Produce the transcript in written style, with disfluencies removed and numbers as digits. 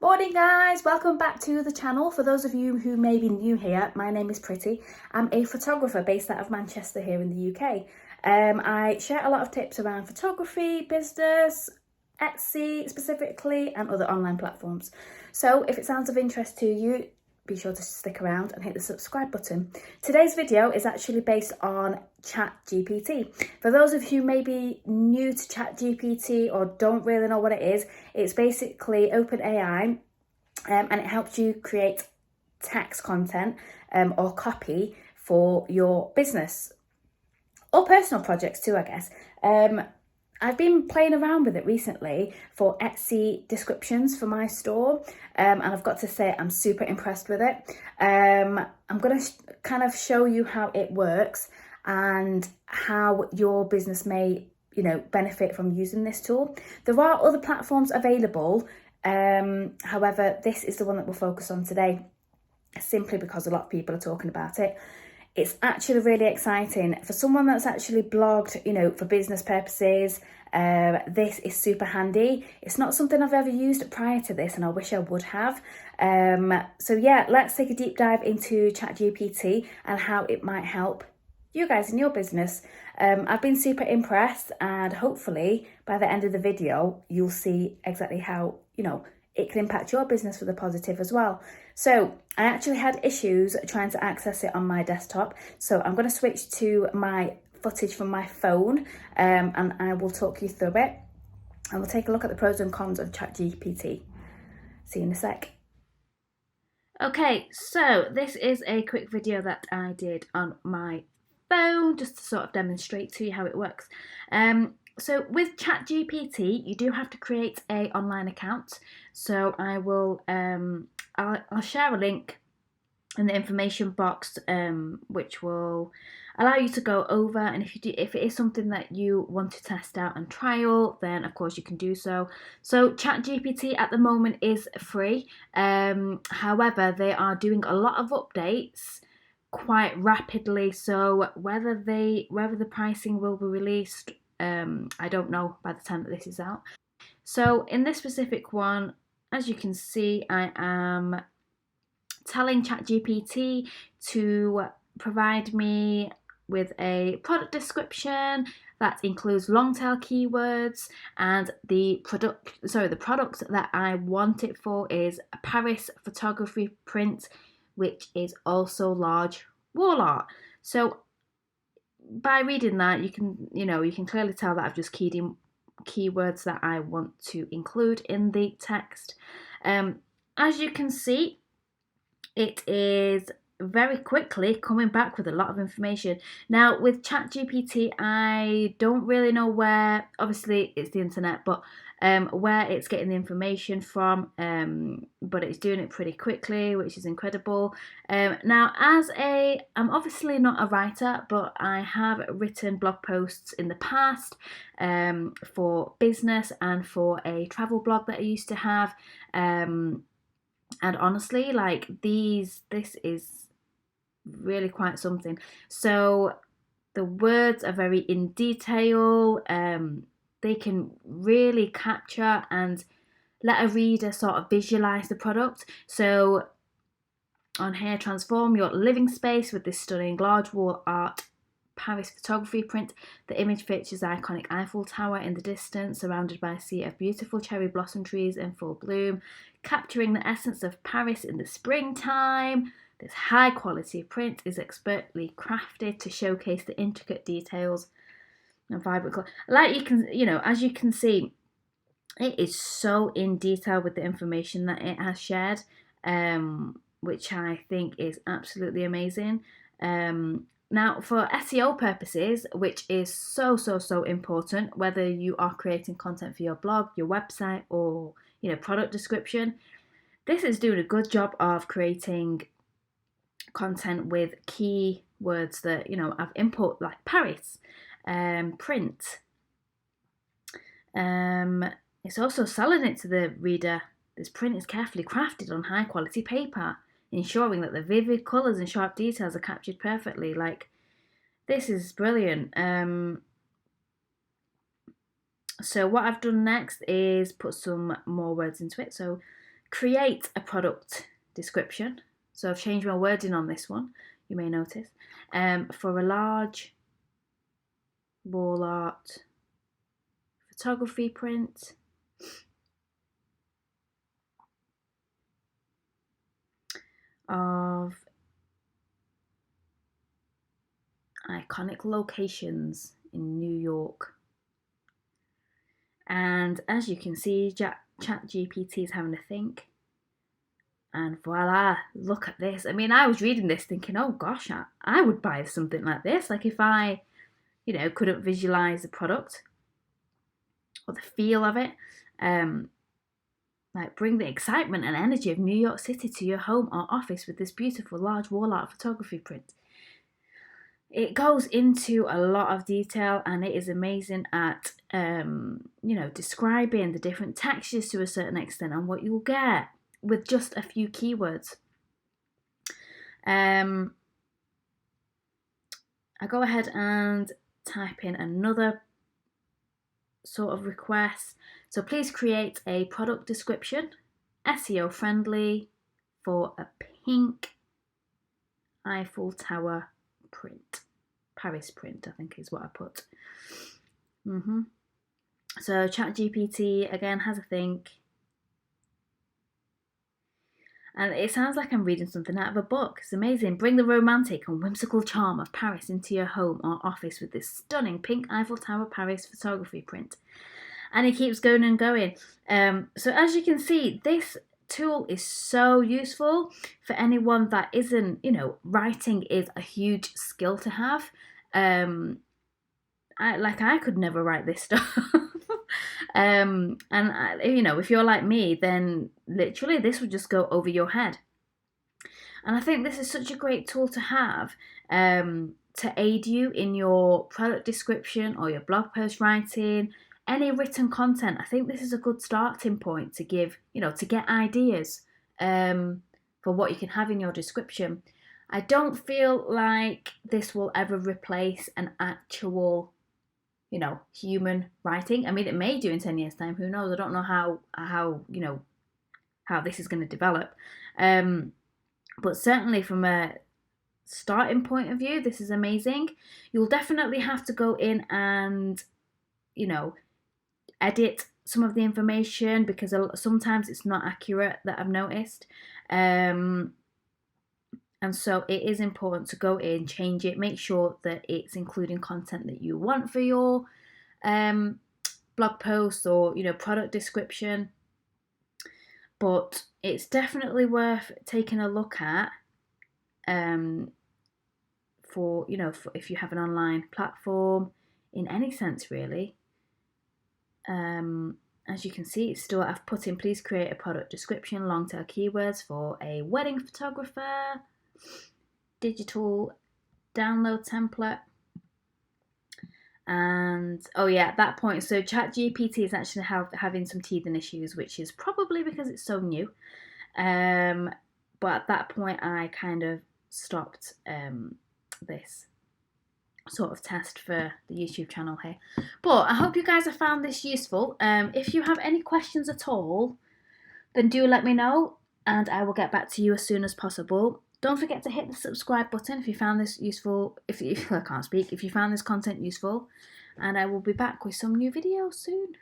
Morning guys, welcome back to the channel. For those of you who may be new here, my name is Priti. I'm a photographer based out of Manchester here in the UK. I share a lot of tips around photography, business, Etsy specifically, and other online platforms. So if it sounds of interest to you, be sure to stick around and hit the subscribe button. Today's video is actually based on ChatGPT. For those of you who may be new to ChatGPT or don't really know what it is, it's basically OpenAI, and it helps you create text content or copy for your business or personal projects too, I guess. I've been playing around with it recently for Etsy descriptions for my store, and I've got to say I'm super impressed with it. I'm going to kind of show you how it works and how your business may, benefit from using this tool. There are other platforms available, however, this is the one that we'll focus on today, simply because a lot of people are talking about it. It's actually really exciting for someone that's actually blogged, for business purposes. This is super handy. It's not something I've ever used prior to this, and I wish I would have. So yeah, let's take a deep dive into ChatGPT and how it might help you guys in your business. I've been super impressed, and hopefully by the end of the video, you'll see exactly how, it can impact your business for the positive as well. So I actually had issues trying to access it on my desktop. So I'm going to switch to my footage from my phone, and I will talk you through it. And we'll take a look at the pros and cons of ChatGPT. See you in a sec. Okay, so this is a quick video that I did on my phone just to sort of demonstrate to you how it works. So with ChatGPT, you do have to create an online account. So I will, I'll share a link in the information box, which will allow you to go over. And if it is something that you want to test out and trial, then of course you can do so. So ChatGPT at the moment is free. However, they are doing a lot of updates quite rapidly. So whether the pricing will be released, I don't know by the time that this is out. So in this specific one, as you can see, I am telling ChatGPT to provide me with a product description that includes long tail keywords, and the product that I want it for is a Paris photography print, which is also large wall art. So by reading that, you can clearly tell that I've just keyed in keywords that I want to include in the text. As you can see, it is very quickly coming back with a lot of information. Now with ChatGPT, I don't really know where, obviously it's the internet, but where it's getting the information from, but it's doing it pretty quickly, which is incredible. Now I'm obviously not a writer, but I have written blog posts in the past for business and for a travel blog that I used to have. And honestly, this is really quite something. So the words are very in detail. They can really capture and let a reader sort of visualize the product. So on here, transform your living space with this stunning large wall art Paris photography print. The image features the iconic Eiffel Tower in the distance, surrounded by a sea of beautiful cherry blossom trees in full bloom, capturing the essence of Paris in the springtime. This high quality print is expertly crafted to showcase the intricate details and vibrant color. As you can see, it is so in detail with the information that it has shared, which I think is absolutely amazing. Now, for SEO purposes, which is so important, whether you are creating content for your blog, your website, or product description, this is doing a good job of creating content with keywords that I've input, like Paris, print. It's also selling it to the reader. This print is carefully crafted on high quality paper, ensuring that the vivid colours and sharp details are captured perfectly. This is brilliant. So what I've done next is put some more words into it. So create a product description. So I've changed my wording on this one, you may notice, for a large wall art photography print. Of iconic locations in New York. And as you can see, ChatGPT is having a think. And voila, look at this. I mean, I was reading this thinking, oh gosh, I would buy something like this. Like if I, couldn't visualize the product or the feel of it, like bring the excitement and energy of New York City to your home or office with this beautiful large wall art photography print. It goes into a lot of detail, and it is amazing at, describing the different textures to a certain extent and what you'll get with just a few keywords. I go ahead and type in another sort of request. So please create a product description, SEO friendly, for a pink Eiffel Tower print. Paris print, I think is what I put. So ChatGPT again has a think. And it sounds like I'm reading something out of a book. It's amazing. Bring the romantic and whimsical charm of Paris into your home or office with this stunning pink Eiffel Tower Paris photography print. And it keeps going and going. So as you can see, this tool is so useful for anyone that isn't, writing is a huge skill to have. I could never write this stuff. If you're like me, then literally this would just go over your head. And I think this is such a great tool to have to aid you in your product description or your blog post writing, any written content. I think this is a good starting point to give, to get ideas for what you can have in your description. I don't feel like this will ever replace an actual human writing. I mean, it may do in 10 years' time. Who knows? I don't know how this is going to develop. But certainly from a starting point of view, this is amazing. You'll definitely have to go in and, edit some of the information because sometimes it's not accurate, that I've noticed. And so it is important to go in, change it, make sure that it's including content that you want for your blog post or, product description. But it's definitely worth taking a look at for if you have an online platform in any sense, really. As you can see, I've put in, please create a product description, long tail keywords for a wedding photographer, digital download template. And at that point, so ChatGPT is actually having some teething issues, which is probably because it's so new. But at that point, I kind of stopped this sort of test for the YouTube channel here. But I hope you guys have found this useful. If you have any questions at all, then do let me know and I will get back to you as soon as possible. Don't forget to hit the subscribe button if you found this useful, if you found this content useful, and I will be back with some new videos soon.